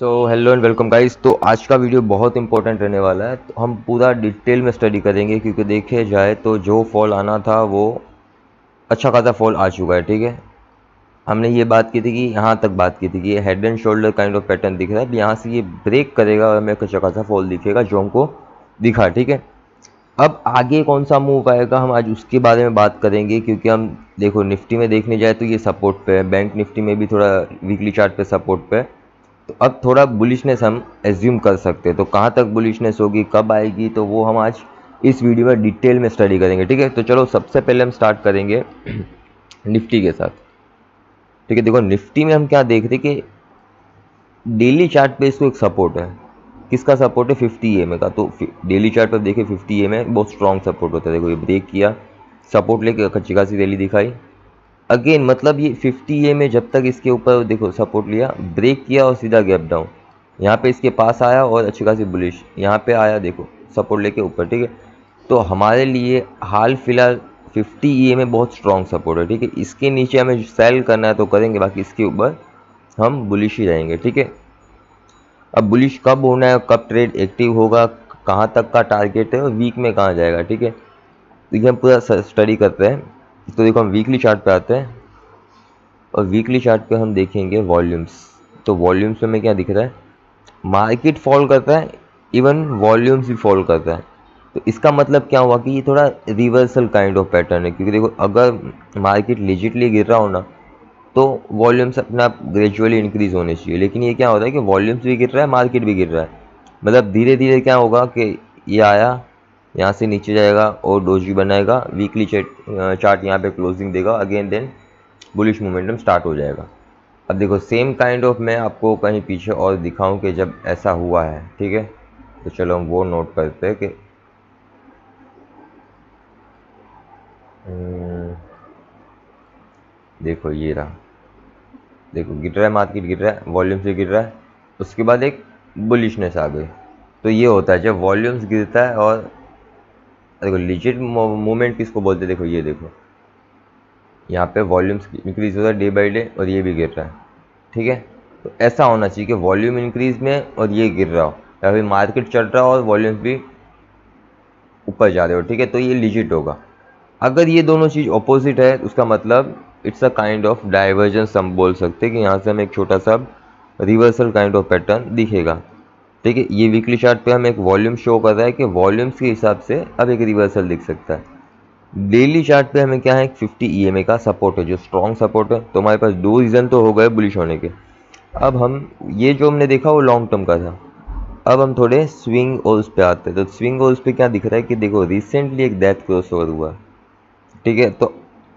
So hello and welcome guys. तो आज का वीडियो बहुत इंपॉर्टेंट रहने वाला है। तो हम पूरा डिटेल में स्टडी करेंगे क्योंकि देखे जाए तो जो फॉल आना था वो अच्छा खासा फॉल आ चुका है। ठीक है, हमने ये बात की थी कि यहाँ तक बात की थी कि ये head and shoulder kind of pattern दिख रहा है। यहाँ से ये ब्रेक करेगा और हमें अच्छा खासा फॉल दिखेगा जो हमको दिखा। ठीक है, अब आगे कौन सा मूव आएगा हम आज उसके बारे में बात करेंगे क्योंकि हम देखो निफ्टी में देखने जाए तो ये सपोर्ट पे है, बैंक निफ्टी में भी थोड़ा वीकली चार्ट पे सपोर्ट पे है। तो अब थोड़ा बुलिशनेस हम एज्यूम कर सकते हैं। तो कहाँ तक बुलिशनेस होगी, कब आएगी, तो वो हम आज इस वीडियो में डिटेल में स्टडी करेंगे। ठीक है, तो चलो सबसे पहले हम स्टार्ट करेंगे निफ्टी के साथ। ठीक है, देखो निफ्टी में हम क्या देख रहे हैं कि डेली चार्ट पे इसको एक सपोर्ट है। किसका सपोर्ट है? 50 EMA का। तो डेली चार्ट पर देखिए 50 EMA बहुत स्ट्रॉन्ग सपोर्ट होता है। देखो ये ब्रेक किया, सपोर्ट लेके अच्छी खासी रैली दिखाई। अगेन मतलब ये 50 EMA जब तक इसके ऊपर देखो सपोर्ट लिया, ब्रेक किया और सीधा गैप डाउन यहाँ पे इसके पास आया और अच्छी खासी बुलिश यहाँ पे आया, देखो सपोर्ट लेके ऊपर। ठीक है, तो हमारे लिए हाल फिलहाल 50 EMA बहुत स्ट्रॉन्ग सपोर्ट है। ठीक है, इसके नीचे हमें सेल करना है तो करेंगे, बाकी इसके ऊपर हम बुलिश ही रहेंगे। ठीक है, अब बुलिश कब होना है, कब ट्रेड एक्टिव होगा, कहाँ तक का टारगेट है और वीक में कहाँ जाएगा। ठीक है, तो ये हम पूरा स्टडी करते हैं। तो देखो हम वीकली चार्ट पे आते हैं और वीकली चार्ट पे हम देखेंगे वॉल्यूम्स। तो वॉल्यूम्स में हमें क्या दिख रहा है? मार्केट फॉल करता है, इवन वॉल्यूम्स भी फॉल करता है। तो इसका मतलब क्या हुआ कि ये थोड़ा रिवर्सल काइंड ऑफ पैटर्न है। क्योंकि देखो अगर मार्केट लिजिटली गिर रहा हो ना तो वॉल्यूम्स अपने आप ग्रेजुअली इंक्रीज होने चाहिए, लेकिन ये क्या होता है कि वॉल्यूम्स भी गिर रहा है, मार्केट भी गिर रहा है। मतलब धीरे धीरे क्या होगा कि ये आया, यहाँ से नीचे जाएगा और डोजी बनाएगा, वीकली चार्ट यहाँ पे क्लोजिंग देगा, again then bullish momentum start हो जाएगा। अब देखो सेम काइंड ऑफ मैं आपको कहीं पीछे और दिखाऊं कि जब ऐसा हुआ है। ठीक है, तो चलो हम वो नोट करते हैं कि हम्म, देखो ये रहा, देखो गिर रहा है, मार्केट गिर रहा है, वॉल्यूम से गिर रहा है, उसके बाद एक बुलिशनेस आ गई। तो ये होता है जब वॉल्यूम्स गिरता है। और देखो लिजिट मूवमेंट किसको बोलते हैं? देखो ये देखो यहाँ पे वॉल्यूम्स इंक्रीज हो रहा है डे बाई डे और ये भी गिर रहा है। ठीक है, तो ऐसा होना चाहिए कि वॉल्यूम इंक्रीज में और ये गिर रहा हो, या फिर मार्केट चल रहा हो और वॉल्यूम्स भी ऊपर जा रहे हो। ठीक है, तो ये लिजिट होगा। अगर ये दोनों चीज़ ऑपोजिट है तो उसका मतलब it's a kind of divergence हम बोल सकते हैं कि यहाँ से हमें एक छोटा सा रिवर्सल काइंड ऑफ पैटर्न दिखेगा। ठीक है, ये वीकली चार्ट पे हमें एक वॉल्यूम शो कर रहा है कि वॉल्यूम्स के हिसाब से अब एक रिवर्सल दिख सकता है। डेली चार्ट पे हमें क्या है, 50 EMA का सपोर्ट है जो स्ट्रॉन्ग सपोर्ट है। तो हमारे पास दो रीज़न तो हो गए बुलिश होने के। अब हम ये जो हमने देखा वो लॉन्ग टर्म का था। अब हम थोड़े स्विंग और उस पे आते हैं। तो स्विंग और उस पे क्या दिख रहा है कि देखो रिसेंटली एक डेथ क्रॉस ओवर हुआ। ठीक है, तो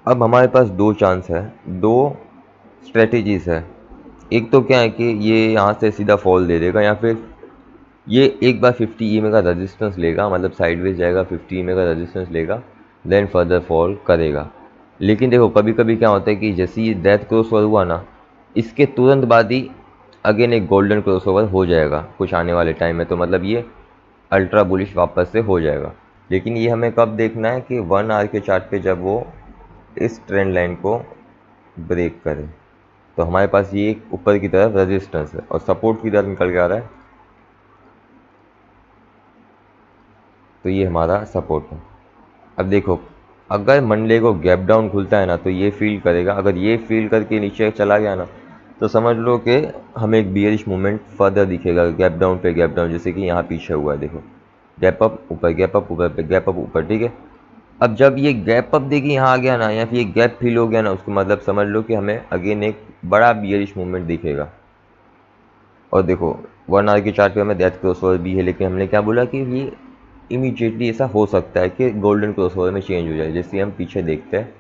अब हमारे पास दो चांस है, दो स्ट्रेटेजीज है। एक तो क्या है कि ये यहाँ से सीधा फॉल दे देगा, या फिर ये एक बार 50 EMA का रेजिस्टेंस लेगा, मतलब साइडवेज जाएगा, 50 EMA का रेजिस्टेंस लेगा, देन फर्दर फॉल करेगा। लेकिन देखो कभी कभी क्या होता है कि जैसे ही डेथ क्रॉस ओवर हुआ ना, इसके तुरंत बाद ही अगेन एक गोल्डन क्रॉस ओवर हो जाएगा कुछ आने वाले टाइम में। तो मतलब ये अल्ट्रा बुलिश वापस से हो जाएगा। लेकिन ये हमें कब देखना है कि 1 आवर के चार्ट पे जब वो इस ट्रेंड लाइन को ब्रेक करे। तो हमारे पास ये एक ऊपर की तरफ रेजिस्टेंस है और सपोर्ट की तरफ निकल के आ रहा है। तो ये हमारा सपोर्ट है। अब देखो अगर मंडे को गैप डाउन खुलता है ना तो ये फील करेगा, अगर ये फील करके नीचे चला गया ना तो समझ लो कि हमें एक बियरिश मूवमेंट फर्दर दिखेगा, गैप डाउन पे गैप डाउन, जैसे कि यहाँ पीछे हुआ है। देखो गैप अप ऊपर, गैप अप ऊपर पे, गैप अप ऊपर। ठीक है, अब जब ये गैप अप देखिए यहाँ आ गया ना, या फिर ये गैप फील हो गया ना, उसको मतलब समझ लो कि हमें अगेन एक बड़ा बियरिश मूवमेंट दिखेगा। और देखो 1 आवर के चार्ट पे हमें डेथ क्रॉसओवर भी है, लेकिन हमने क्या बोला कि ये इमीडिएटली ऐसा हो सकता है कि गोल्डन क्रॉसओवर में चेंज हो जाए। जैसे हम पीछे देखते हैं,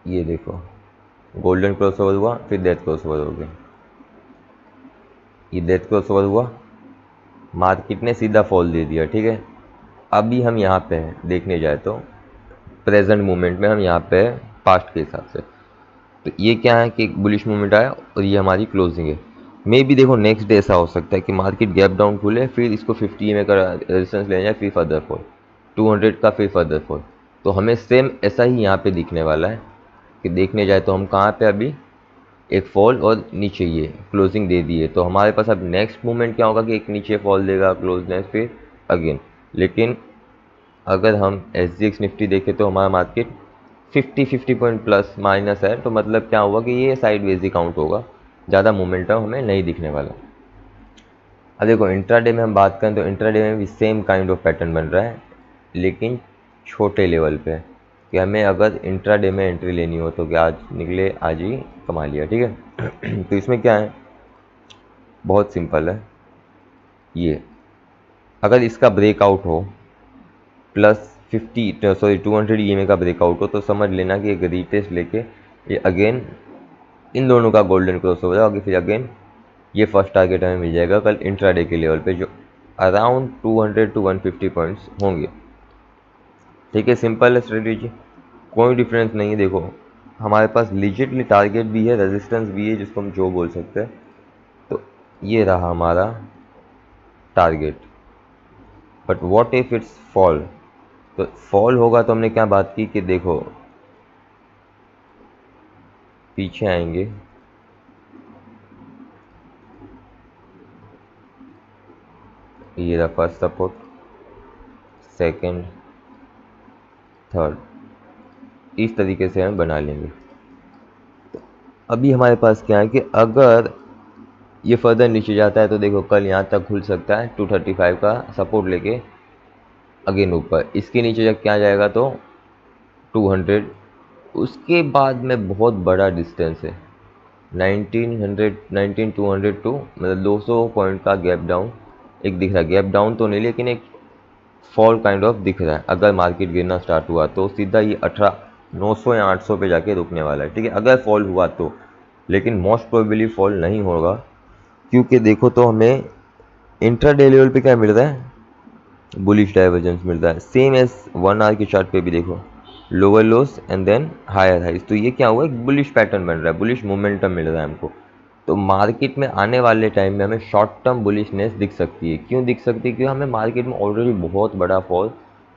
ये देखो गोल्डन क्रॉसओवर हुआ, फिर डेथ क्रॉसओवर हो गया, ये डेथ क्रॉसओवर हुआ, मार्केट ने सीधा फॉल दे दिया। ठीक है, अभी हम यहाँ पे हैं देखने जाए तो प्रेजेंट मोमेंट में हम यहाँ पे हैं पास्ट के हिसाब से। तो ये क्या है कि एक बुलिश मूवमेंट आया और ये हमारी क्लोजिंग है। मे भी देखो नेक्स्ट डे ऐसा हो सकता है कि मार्केट गैप डाउन खुले, फिर इसको 50 EMA का रेजिस्टेंस ले जाए, फिर फर्दर फॉल 200 का, फिर फर्दर फॉल। तो हमें सेम ऐसा ही यहाँ पे दिखने वाला है कि देखने जाए तो हम कहाँ पे अभी एक फॉल और नीचे ये क्लोजिंग दे दी है। तो हमारे पास अब नेक्स्ट मूवमेंट क्या होगा कि एक नीचे फॉल देगा, क्लोजनेस फिर अगेन। लेकिन अगर हम एस जी एक्स निफ्टी देखें तो हमारा मार्केट 50 पॉइंट प्लस माइनस है, तो मतलब क्या हुआ कि ये साइडवेज ही काउंट होगा, ज़्यादा मोमेंटम हमें नहीं दिखने वाला। अब देखो इंट्राडे में हम बात करें तो इंट्राडे में भी सेम काइंड ऑफ पैटर्न बन रहा है, लेकिन छोटे लेवल पे। कि हमें अगर इंट्राडे में एंट्री लेनी हो तो क्या आज निकले, आज ही कमा लिया, ठीक है। तो इसमें क्या है, बहुत सिंपल है। ये अगर इसका ब्रेकआउट हो प्लस 200 EMA का ब्रेकआउट हो, तो समझ लेना कि एक रीटेस्ट लेके ये अगेन इन दोनों का गोल्डन क्रॉस हो जाएगा, फिर अगेन ये फर्स्ट टारगेट हमें मिल जाएगा कल इंट्राडे के लेवल पे, जो अराउंड 200 to 150 पॉइंट्स होंगे। ठीक है, सिंपल है स्ट्रेटेजी, कोई डिफरेंस नहीं है। देखो हमारे पास लिजिटली टारगेट भी है, रेजिस्टेंस भी है, जिसको हम जो बोल सकते हैं। तो ये रहा हमारा target. But what if it's fall, तो फॉल होगा तो हमने क्या बात की कि देखो पीछे आएंगे, ये रहा फर्स्ट सपोर्ट, सेकंड, थर्ड, इस तरीके से हम बना लेंगे। अभी हमारे पास क्या है कि अगर ये फर्दर नीचे जाता है तो देखो कल यहाँ तक खुल सकता है 235 का सपोर्ट लेके अगेन ऊपर, इसके नीचे जब क्या जाएगा तो 200, उसके बाद में बहुत बड़ा डिस्टेंस है 1900 टू मतलब 200 पॉइंट का गैप डाउन एक दिख रहा है। गैप डाउन तो नहीं लेकिन एक फॉल काइंड ऑफ दिख रहा है। अगर मार्केट गिरना स्टार्ट हुआ तो सीधा ये 900 या 800 पे जाके रुकने वाला है, ठीक है, अगर फॉल हुआ तो। लेकिन मोस्ट प्रोबेबली फॉल नहीं होगा, क्योंकि देखो तो हमें इंट्राडे लेवल पे क्या मिल रहा है, बुलिश डाइवर्जेंस मिल रहा है। सेम एज 1 आवर के चार्ट पे भी देखो, lower lows and then higher highs. तो ये क्या हुआ, एक बुलिश पैटर्न बन रहा है, बुलिश मोमेंटम मिल रहा है हमको। तो मार्केट में आने वाले टाइम में हमें शॉर्ट टर्म बुलिशनेस दिख सकती है। क्यों दिख सकती है, क्योंकि हमें मार्केट में ऑलरेडी बहुत बड़ा फॉल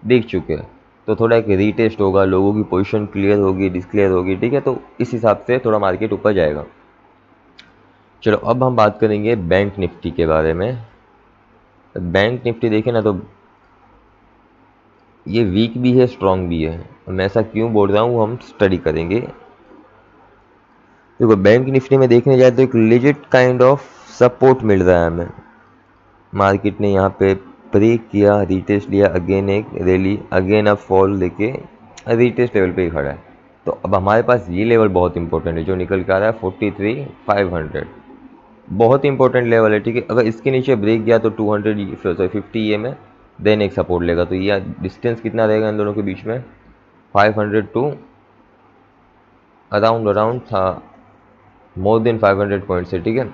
दिख चुके हैं। तो थोड़ा एक रीटेस्ट होगा, लोगों की पोजीशन क्लियर होगी, डिस्क्लियर होगी, ठीक है, तो इस हिसाब से थोड़ा मार्केट ऊपर जाएगा। चलो अब हम बात करेंगे बैंक निफ्टी के बारे में। बैंक निफ्टी देखें ना तो ये वीक भी है, स्ट्रांग भी है। मैं ऐसा क्यों बोल रहा हूँ, हम स्टडी करेंगे। देखो बैंक निफ्टी में देखने जाए तो एक लेजिट काइंड ऑफ सपोर्ट मिल रहा है हमें। मार्केट ने यहाँ पे ब्रेक किया, रीटेस्ट लिया, अगेन एक रैली, अगेन अब फॉल लेके रीटेस्ट लेवल पे ही खड़ा है। तो अब हमारे पास ये लेवल बहुत इंपॉर्टेंट है जो निकल के आ रहा है 43,500, बहुत इंपॉर्टेंट लेवल है, ठीक है। अगर इसके नीचे ब्रेक गया तो 250 ये में देन एक सपोर्ट लेगा। तो ये डिस्टेंस कितना रहेगा इन दोनों के बीच में, 500 टू अराउंड था मोर देन 500 पॉइंट्स है, ठीक है।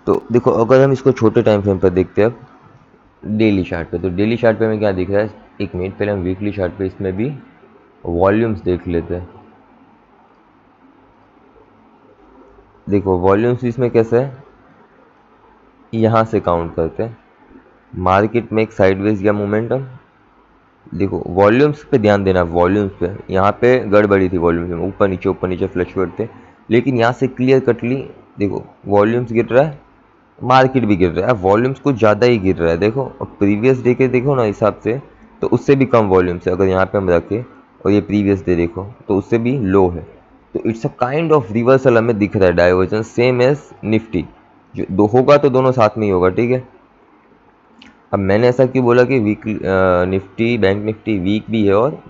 तो देखो अगर हम इसको छोटे टाइम फ्रेम पर देखते हैं अब डेली चार्ट पे, तो डेली चार्ट पे हमें क्या दिख रहा है, एक मिनट पहले हम वीकली चार्ट पे इसमें भी वॉल्यूम्स देख लेते हैं। देखो वॉल्यूम्स इसमें कैसे है, यहाँ से काउंट करते हैं। मार्केट में एक साइडवेज या मोमेंटम, देखो वॉल्यूम्स पे ध्यान देना, वॉल्यूम्स पे यहाँ पे गड़बड़ी थी, वॉल्यूम्स में ऊपर नीचे फ्लक्चुएट थे। लेकिन यहाँ से क्लियर कटली देखो वॉल्यूम्स गिर रहा है, मार्केट भी गिर रहा है, वॉल्यूम्स कुछ ज़्यादा ही गिर रहा है। देखो अब प्रीवियस डे के देखो ना हिसाब से, तो उससे भी कम वॉल्यूम्स है। अगर यहाँ पे हम रखें और ये प्रीवियस डे देखो तो उससे भी लो है। तो it's a kind of reversal हमें दिख रहा है, डाइवर्जेंस सेम एज निफ्टी। जो दो होगा तो दोनों साथ में ही होगा, ठीक है। अब मैंने ऐसा क्यों बोला कि weak Nifty bank Nifty weak भी है और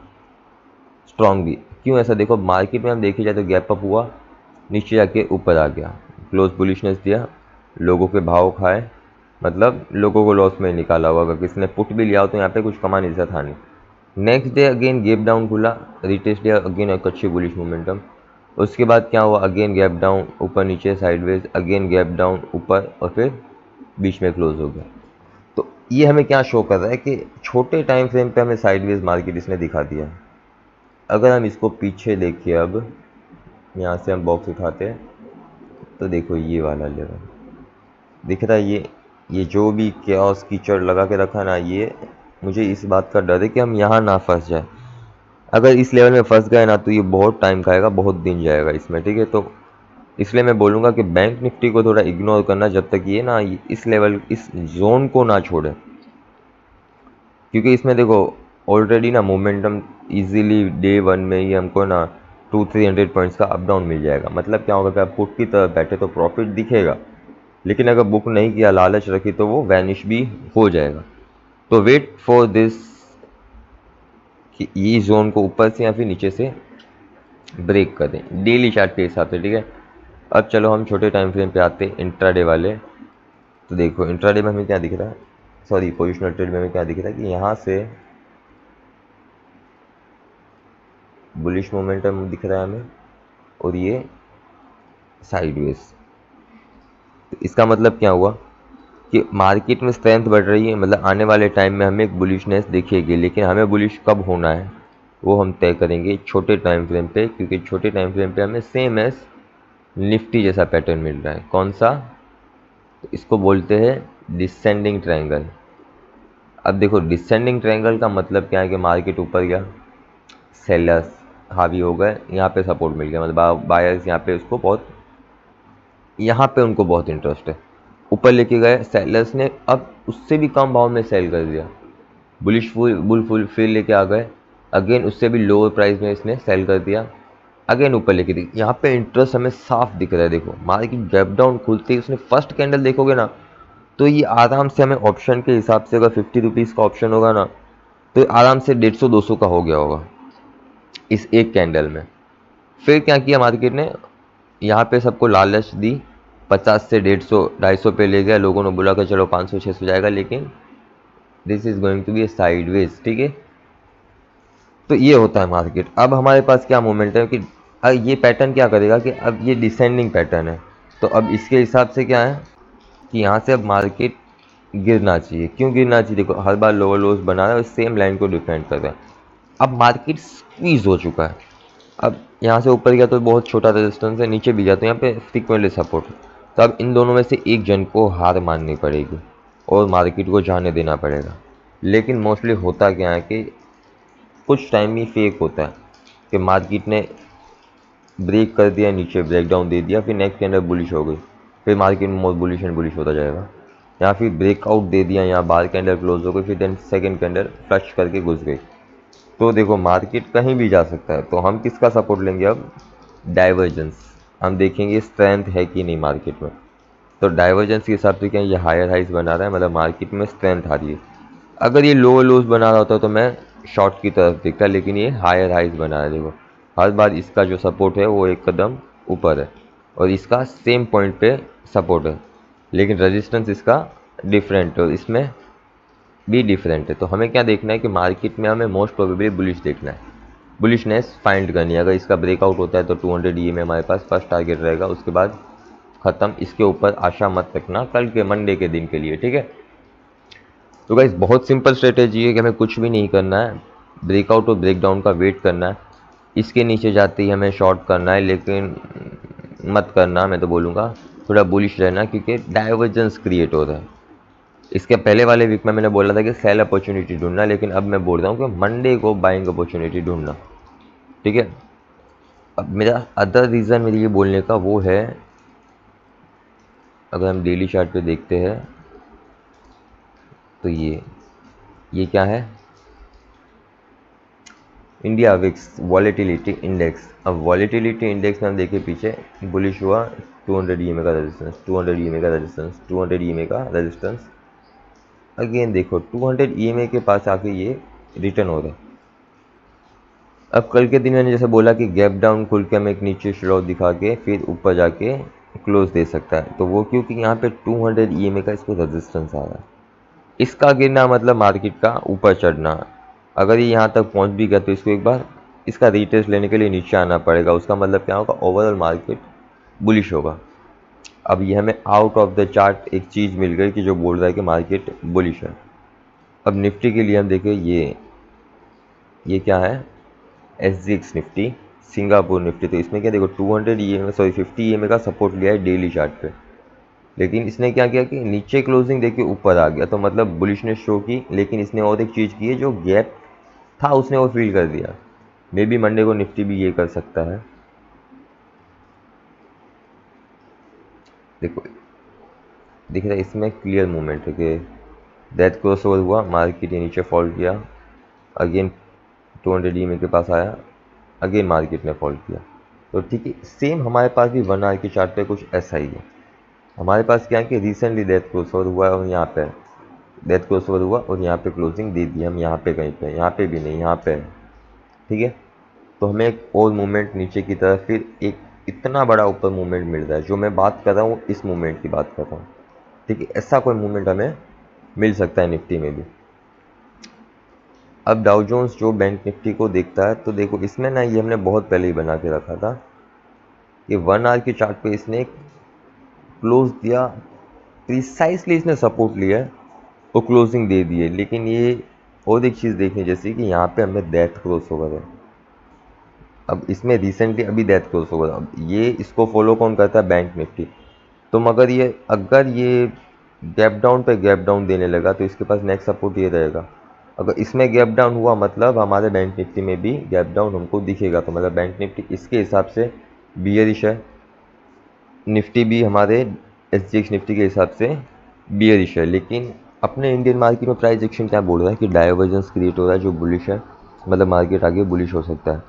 स्ट्रांग भी, क्यों ऐसा, देखो मार्केट में हम देखे जाए तो गैप अप हुआ, नीचे जाके ऊपर आ गया, क्लोज बुलिशनेस दिया, लोगों के भाव खाए, मतलब लोगों को लॉस में निकाला होगा। अगर किसी ने पुट भी लिया हो तो यहाँ पे कुछ कमा नहीं था नहीं। Next day again gap down खुला, रिटेस्ट लिया, अगेन एक अच्छी बुलिश मोमेंटम। उसके बाद क्या हुआ, अगेन गैप डाउन, ऊपर नीचे साइडवेज, अगेन गैप डाउन ऊपर, और फिर बीच में क्लोज हो गया। तो ये हमें क्या शो कर रहा है कि छोटे टाइम फ्रेम पे हमें साइडवेज मार्केट इसने दिखा दिया है। अगर हम इसको पीछे देखिए, अब यहाँ से हम बॉक्स उठाते हैं तो देखो ये वाला लेवल दिख रहा है, ये जो भी कैओस कीचड़ लगा के रखा ना, ये मुझे इस बात का डर है कि हम यहाँ ना फंस जाए। अगर इस लेवल में फंस गए ना तो ये बहुत टाइम खाएगा, बहुत दिन जाएगा इसमें, ठीक है। तो इसलिए मैं बोलूँगा कि बैंक निफ्टी को थोड़ा इग्नोर करना जब तक ये ना इस लेवल, इस जोन को ना छोड़े, क्योंकि इसमें देखो ऑलरेडी ना मोमेंटम इजीली डे वन में ही हमको ना 200-300 पॉइंट्स का अप डाउन मिल जाएगा। मतलब क्या होगा कि आप पुट की तरफ बैठे तो प्रॉफिट दिखेगा, लेकिन अगर बुक नहीं किया, लालच रखी, तो वो वैनिश भी हो जाएगा। तो वेट फॉर दिस कि ये जोन को ऊपर से या फिर नीचे से ब्रेक कर दें डेली चार्ट के हिसाब से, ठीक है। अब चलो हम छोटे टाइम फ्रेम पे आते हैं, इंट्राडे वाले। तो देखो इंट्राडे में हमें क्या दिख रहा है, सॉरी पोजिशनल ट्रेड में हमें क्या दिख रहा है कि यहाँ से बुलिश मोमेंटम दिख रहा है हमें, और ये साइडवेज। तो इसका मतलब क्या हुआ कि मार्केट में स्ट्रेंथ बढ़ रही है, मतलब आने वाले टाइम में हमें एक बुलिशनेस दिखेगी, लेकिन हमें बुलिश कब होना है वो हम तय करेंगे छोटे टाइम फ्रेम पे, क्योंकि छोटे टाइम फ्रेम पे हमें सेम एज निफ्टी जैसा पैटर्न मिल रहा है। कौन सा? तो इसको बोलते हैं डिसेंडिंग ट्रायंगल। अब देखो डिसेंडिंग ट्रायंगल का मतलब क्या है कि मार्केट ऊपर गया, सेलर्स हावी हो गए, यहाँ पे सपोर्ट मिल गया, मतलब बायर्स यहाँ पे उसको बहुत, यहाँ पे उनको बहुत इंटरेस्ट है, ऊपर लेके गए सेलर्स ने, अब उससे भी कम भाव में सेल कर दिया, बुलिश फुल फिर लेके आ गए, अगेन उससे भी लोअर प्राइस में इसने सेल कर दिया, अगेन ऊपर लेके दी। यहाँ पे इंटरेस्ट हमें साफ दिख रहा है। देखो मार्केट गैप डाउन खुलते ही उसने फर्स्ट कैंडल देखोगे ना, तो ये आराम से हमें ऑप्शन के हिसाब से, अगर 50 रुपीज़ का ऑप्शन होगा ना, तो आराम से 150-200 का हो गया होगा इस एक कैंडल में। फिर क्या किया मार्केट ने, यहाँ पे सबको लालच दी, 50 से 150-250 पे ले गया, लोगों ने बोला कि चलो 500-600 जाएगा, लेकिन this is going to be sideways, ठीक है। तो ये होता है मार्केट। अब हमारे पास क्या मोमेंट है कि ये पैटर्न क्या करेगा कि अब ये डिसेंडिंग पैटर्न है, तो अब इसके हिसाब से क्या है कि यहाँ से अब मार्केट गिरना चाहिए। क्यों गिरना चाहिए? देखो हर बार लोअर लोज बना रहा है और सेम लाइन को डिफेंड कर रहा है। अब मार्केट स्क्वीज हो चुका है, अब यहाँ से ऊपर गया तो बहुत छोटा रेजिस्टेंस है, नीचे भी जाते हैं यहाँ पे फ्रीक्वेंटली सपोर्ट। तो अब इन दोनों में से एक जन को हार माननी पड़ेगी और मार्केट को जाने देना पड़ेगा। लेकिन मोस्टली होता क्या है कि कुछ टाइम ही फेक होता है कि मार्केट ने ब्रेक कर दिया, नीचे ब्रेक डाउन दे दिया, फिर नेक्स्ट के अंदर बुलिश हो गई, फिर मार्केट में मोर बुलिश एंड बुलिश होता जाएगा, या फिर ब्रेकआउट दे दिया, यहाँ बार के अंदर क्लोज हो गई, फिर देन सेकंड के अंदर फ्लश करके घुस गई। तो देखो मार्केट कहीं भी जा सकता है, तो हम किसका सपोर्ट लेंगे अब? डाइवर्जेंस। हम देखेंगे स्ट्रेंथ है कि नहीं मार्केट में। तो डाइवर्जेंस के हिसाब से क्या ये हायर हाइज बना रहा है, मतलब मार्केट में स्ट्रेंथ आ रही है। अगर ये लो लोज बना रहा होता तो मैं शॉर्ट की तरफ देखता, लेकिन ये हायर हाइज बना रहा है। देखो हर बार इसका जो सपोर्ट है वो एक कदम ऊपर है, और इसका सेम पॉइंट पे सपोर्ट है, लेकिन रेजिस्टेंस इसका डिफरेंट है और इसमें भी डिफरेंट है। तो हमें क्या देखना है कि मार्केट में हमें मोस्ट प्रोबेबली बुलिश देखना है, बुलिशनेस फाइंड करनी है। अगर इसका ब्रेकआउट होता है तो 200 EMA हमारे पास फर्स्ट टारगेट रहेगा, उसके बाद ख़त्म। इसके ऊपर आशा मत रखना कल के मंडे के दिन के लिए, ठीक है। तो गाइस बहुत सिंपल स्ट्रेटेजी है कि हमें कुछ भी नहीं करना है, ब्रेकआउट और ब्रेकडाउन का वेट करना है, इसके नीचे जाते ही हमें शॉर्ट करना है, लेकिन मत करना, मैं तो बोलूँगा थोड़ा बुलिश रहना, क्योंकि डाइवर्जेंस क्रिएट हो रहा है। इसके पहले वाले वीक में मैंने बोला था कि सेल अपॉर्चुनिटी ढूंढना, लेकिन अब मैं बोल रहा हूँ कि मंडे को बाइंग अपॉर्चुनिटी ढूंढना, ठीक है। अब मेरा अदर रीज़न मेरे ये बोलने का वो है, अगर हम डेली चार्ट पे देखते हैं तो ये क्या है, इंडिया विक्स वॉलेटिलिटी इंडेक्स। अब वॉलेटिलिटी इंडेक्स में हम देखें पीछे बुलिश हुआ, 200 EMA का रेजिस्टेंस, 200 EMA का रेजिस्टेंस, 200 EMA का रेजिस्टेंस, अगेन देखो 200 EMA के पास आके ये रिटर्न हो रहा है। अब कल के दिन मैंने जैसे बोला कि गैप डाउन खुल के हमें एक नीचे स्लो दिखा के फिर ऊपर जाके क्लोज दे सकता है, तो वो क्योंकि यहाँ पे 200 EMA का इसको रेजिस्टेंस आ रहा है। इसका गिरना मतलब मार्केट का ऊपर चढ़ना। अगर ये यहाँ तक पहुँच भी गया तो इसको एक बार इसका रीटेस्ट लेने के लिए नीचे आना पड़ेगा, उसका मतलब क्या होगा, ओवरऑल मार्केट बुलिश होगा। अब ये हमें आउट ऑफ द चार्ट एक चीज़ मिल गई कि जो बोल रहा है कि मार्केट बुलिश है। अब निफ्टी के लिए हम देखें, ये क्या है, SGX निफ्टी, सिंगापुर निफ्टी। तो इसमें क्या देखो 200 EMA सॉरी 50 EMA का सपोर्ट लिया है डेली चार्ट पे, लेकिन इसने क्या किया कि नीचे क्लोजिंग देखिए ऊपर आ गया, तो मतलब बुलिशनेस शो की, लेकिन इसने और एक चीज़ की है, जो गैप था उसने वो फील कर दिया, मे बी मंडे को निफ्टी भी ये कर सकता है। देखो दिख रहा है इसमें क्लियर मूवमेंट है कि डेथ क्रॉस ओवर हुआ, मार्केट ये नीचे फॉल किया, अगेन 200 EMA के पास आया, अगेन मार्केट ने फॉल किया। तो ठीक है, सेम हमारे पास भी 1 आवर की चार्ट पे कुछ ऐसा ही है। हमारे पास क्या है कि रिसेंटली डेथ क्रॉस ओवर हुआ है और यहाँ पे डेथ क्रॉस ओवर हुआ और यहाँ पे क्लोजिंग दे दी, हम यहाँ पे कहीं पे, यहाँ पे भी नहीं, यहाँ पे है। ठीक है, तो हमें एक और मूवमेंट नीचे की तरफ, फिर एक इतना बड़ा ऊपर मूवमेंट मिल रहा है। जो मैं बात कर रहा हूँ इस मूवमेंट की बात कर रहा हूँ। ठीक है, ऐसा कोई मूवमेंट हमें मिल सकता है निफ्टी में भी। अब डाउ जोन्स जो बैंक निफ्टी को देखता है, तो देखो इसमें ना, ये हमने बहुत पहले ही बना के रखा था कि 1 आवर की चार्ट पे इसने क्लोज दिया, प्रिसाइसली इसने सपोर्ट लिया है और क्लोजिंग दे दी है। लेकिन ये और एक चीज़ देखनी, जैसे कि यहाँ पे हमने डेथ क्रॉस ओवर है, अब इसमें रिसेंटली अभी डेथ क्रॉस ओवर, अब ये इसको फॉलो कौन करता है? Bank Nifty. तुम अगर ये गैप डाउन पे गैप डाउन देने लगा तो इसके पास नेक्स्ट सपोर्ट ये रहेगा। अगर इसमें गैप डाउन हुआ मतलब हमारे बैंक निफ्टी में भी गैप डाउन हमको दिखेगा, तो मतलब बैंक निफ्टी इसके हिसाब से बियरिश है, निफ्टी भी हमारे SGX निफ्टी के हिसाब से बियरिश है। लेकिन अपने इंडियन मार्केट में प्राइस एक्शन क्या बोल रहा है कि डाइवर्जेंस क्रिएट हो रहा है जो बुलिश है, मतलब मार्केट आगे बुलिश हो सकता है।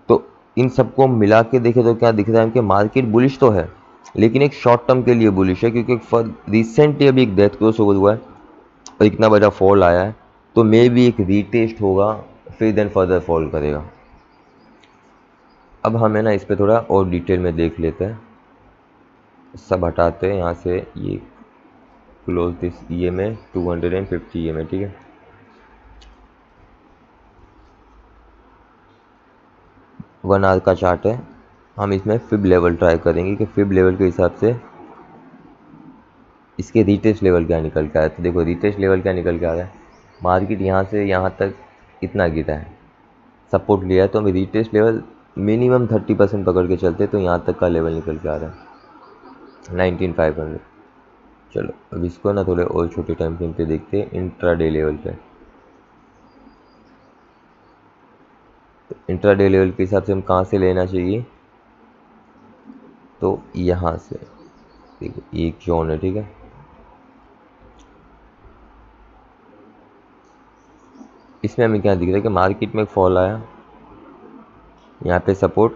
तो इन सबको मिला के देखें तो क्या दिख रहा है कि मार्केट बुलिश तो है, लेकिन एक शॉर्ट टर्म के लिए बुलिश है, क्योंकि रिसेंटली अभी एक डेथ क्रॉस ओवर हुआ है और इतना बड़ा फॉल आया है, तो मे भी एक रीटेस्ट होगा, फिर देन फर्दर फॉल करेगा। अब हमें ना इस पर थोड़ा और डिटेल में देख लेते हैं, सब हटाते हैं यहाँ से। ये क्लोज दिस EMA 250 EMA, ठीक है। 1 आवर का चार्ट है, हम इसमें फिब लेवल ट्राई करेंगे कि फिब लेवल के हिसाब से इसके रीटेस्ट लेवल क्या निकल के आया। तो देखो रीटेस्ट लेवल क्या निकल के आ रहा है, मार्केट यहाँ से यहाँ तक इतना गिरा है, सपोर्ट लिया है, तो हमें रीटेस्ट लेवल मिनिमम 30% पकड़ के चलते तो यहाँ तक का लेवल निकल के आ रहा है 19500। चलो अब इसको ना थोड़े और छोटे टाइम फ्रेम पे देखते हैं, इंट्राडे लेवल पे। तो इंट्राडे लेवल के हिसाब से हम कहाँ से लेना चाहिए, तो यहाँ से देखो एक जोन है, ठीक है। इसमें हमें क्या दिख रहा है कि मार्केट में फॉल आया, यहाँ पे support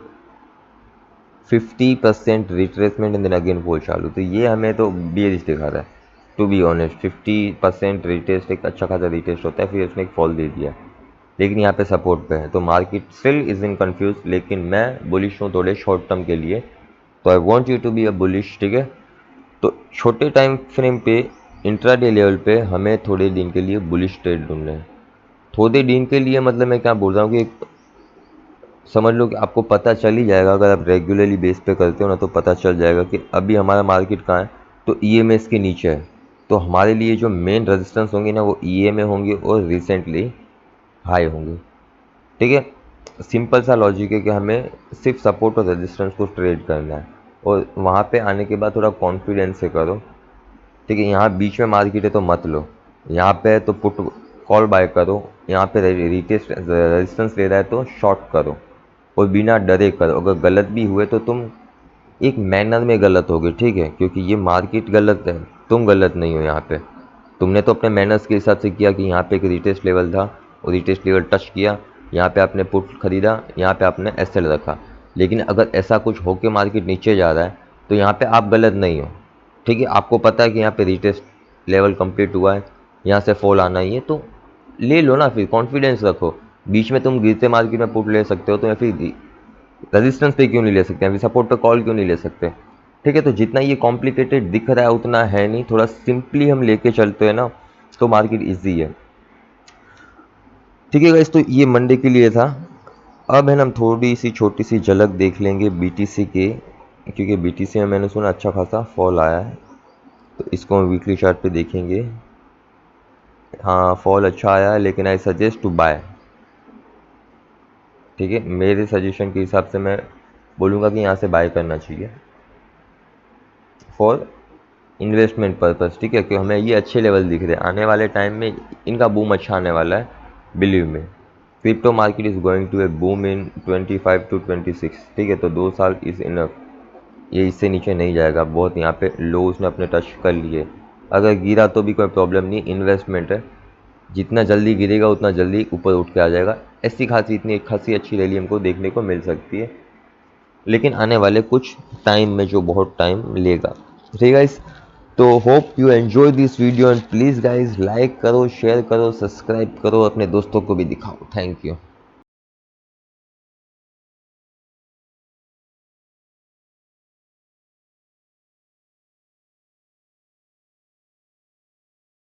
50% retracement and then again fall चालू, तो ये हमें तो बेयरिश दिखा रहा है टू बी ऑनेस्ट। 50% रिटेस्ट एक अच्छा खासा रिटेस्ट होता है, फिर उसने एक फॉल दे दिया, लेकिन यहाँ पे सपोर्ट पे है, तो market still is in confuse. लेकिन मैं बुलिश हूँ थोड़े शॉर्ट टर्म के लिए, तो I want you to be a bullish, ठीक है। तो छोटे टाइम फ्रेम पे इंट्राडे लेवल पे हमें थोड़े दिन के लिए बुलिश ट्रेड ढूंढने हैं। थोड़े दिन के लिए मतलब मैं क्या बोल रहा हूँ कि समझ लो कि आपको पता चल ही जाएगा, अगर आप रेगुलरली बेस पे करते हो ना, तो पता चल जाएगा कि अभी हमारा मार्केट कहाँ है, तो EMS के नीचे है। तो हमारे लिए जो मेन रेजिस्टेंस होंगे ना, वो EMA होंगे और रिसेंटली हाई होंगे, ठीक है। सिंपल सा लॉजिक है कि हमें सिर्फ सपोर्ट और रेजिस्टेंस को ट्रेड करना है, और वहाँ पे आने के बाद थोड़ा कॉन्फिडेंस से करो, ठीक है। यहाँ बीच में मार्केट है तो मत लो, यहाँ पे तो पुट कॉल बाय करो, यहाँ पे रिटेस्ट रेजिस्टेंस ले रहा है तो शॉर्ट करो, और बिना डरे करो। अगर गलत भी हुए तो तुम एक मैनर में गलत होगे, ठीक है, क्योंकि ये मार्केट गलत है, तुम गलत नहीं हो। यहाँ पे तुमने तो अपने मैनर्स के हिसाब से किया कि यहाँ पे एक रिटेस्ट लेवल था और रिटेस्ट लेवल टच किया, यहाँ पे आपने पुट खरीदा, यहाँ पे आपने एसएल रखा। लेकिन अगर ऐसा कुछ हो के मार्केट नीचे जा रहा है तो यहाँ पे आप गलत नहीं हो, ठीक है। आपको पता है कि यहाँ पे रिटेस्ट लेवल कंप्लीट हुआ है, यहाँ से फॉल आना ही है, तो ले लो ना, फिर कॉन्फिडेंस रखो। बीच में तुम गिरते मार्केट में पुट ले सकते हो, तो या फिर रेजिस्टेंस पे क्यों नहीं ले सकते, अभी सपोर्ट पे कॉल क्यों नहीं ले सकते, ठीक है। तो जितना ये कॉम्प्लिकेटेड दिख रहा है उतना है नहीं, थोड़ा सिंपली हम लेके चलते हैं ना, तो मार्केट इजी है, ठीक है गाइस। तो ये मंडे के लिए था। अब है ना हम थोड़ी सी छोटी सी झलक देख लेंगे BTC के, क्योंकि BTC में मैंने सुना अच्छा खासा फॉल आया है, तो इसको हम वीकली चार्ट पे देखेंगे। हाँ फॉल अच्छा आया है, लेकिन आई सजेस्ट टू बाय, ठीक है। मेरे सजेशन के हिसाब से मैं बोलूँगा कि यहाँ से बाय करना चाहिए फॉर इन्वेस्टमेंट पर्पस, ठीक है। कि हमें ये अच्छे लेवल दिख रहे हैं, आने वाले टाइम में इनका बूम अच्छा आने वाला है, बिलीव में। Crypto market is going to a boom in 25 to 26, ठीक है। तो 2 साल इज़ इनफ, ये इससे नीचे नहीं जाएगा। बहुत यहाँ पे लो उसने अपने टच कर लिए, अगर गिरा तो भी कोई प्रॉब्लम नहीं, इन्वेस्टमेंट है, जितना जल्दी गिरेगा उतना जल्दी ऊपर उठ के आ जाएगा। ऐसी खासी इतनी खासी अच्छी रैली हमको देखने को मिल सकती है, लेकिन आने वाले कुछ टाइम में, जो बहुत टाइम लेगा, ठीक है गाइस। तो hope you enjoy this video and please guys like करो, शेयर करो, सब्सक्राइब करो, अपने दोस्तों को भी दिखाओ। Thank you.